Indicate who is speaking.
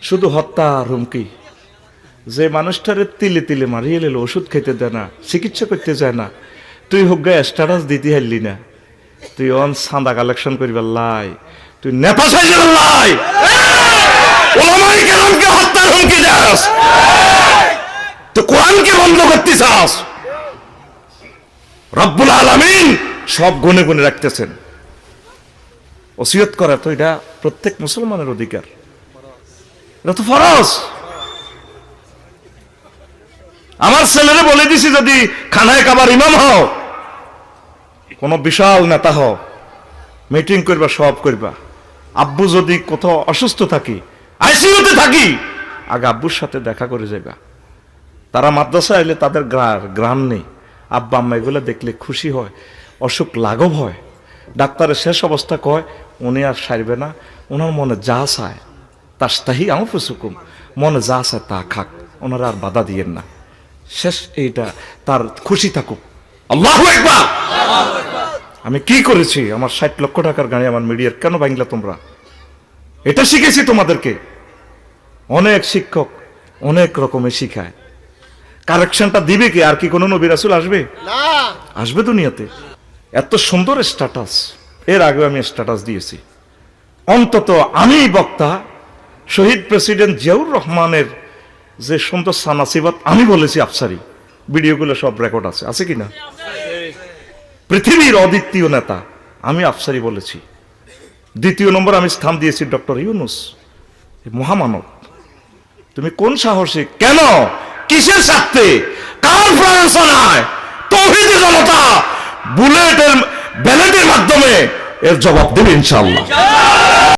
Speaker 1: শুধু হত্যা আর হুমকি। যে মানুষটারে তিলে তিলে মারিয়ে এলো, ওষুধ খেতে দেয় না, চিকিৎসা করতে যায় না, তুই হোক গে স্ট্যাটাস দিতে হারলি না, তুই অন চাঁদা কালেকশন করিবার লাই, তুই নেতা সাইজের লাই, ওলামাই কেরামকে হত্যার হুমকি দাস, তুই কোরআনকে বন্ধ করতে চাস। রব্বুল আলামিন সব গুনে গুনে রাখতেছেন। ওসিয়ত করা তো এটা প্রত্যেক মুসলমানের অধিকার, এটা তো ফরজ। আমার ছেলেরে বলে দিছি, যদি খানায় কাবার ইমাম হও, কোন বিশাল নেতা হও, মিটিং করবা, সব করবা, আব্বু যদি কোথাও অসুস্থ থাকি, আইসিইউতে থাকি, আগে আব্বুর সাথে দেখা করে যাইবা। তারা মাদ্রাসা এলে তাদের গ্রাম নেই, আব্বা আম্মা এগুলো দেখলে খুশি হয়, অসুখ লাঘব হয়। ডাক্তারের শেষ অবস্থা কয় উনি আর সারবে না, ওনার মনে যা চায় তাস্তাহি আনফুসুকুম, মনে যা চায় তা খাক, ওনারা আর বাধা দিয়েন না, শেষ এইটা, তার খুশি থাকুক। আল্লাহু আকবার। আমি কি করেছি? আমার 60 লক্ষ টাকার গাড়ি আমার মিডিয়ার কেন ভাঙলা তোমরা? এটা শিখেছি তোমাদেরকে। অনেক শিক্ষক অনেক রকমের শিখায়, কারেকশনটা দিবে কি? আর কি কোনো নবী রাসূল আসবে? না, আসবে দুনিয়াতে। এত সুন্দর স্ট্যাটাস, এর আগে আমি স্ট্যাটাস দিয়েছি। অন্তত আমি বক্তা শহীদ প্রেসিডেন্ট জিয়াউর রহমানের যে সুন্দর সানাসিবাত আমি বলেছি আফসারি, ভিডিওগুলো সব রেকর্ড আছে, আছে কিনা? পৃথিবীর অদ্বিতীয় নেতা আমি আফসারি বলেছি। দ্বিতীয় নম্বর আমি স্থান দিয়েছি ডক্টর ইউনূস, মহামানব। তুমি কোন সাহসে, কেন, কিসের স্বার্থে, কার প্ররোচনায় তৌহিদি জনতা ব্যালটের মাধ্যমে এর জবাব দেবে ইনশাআল্লাহ।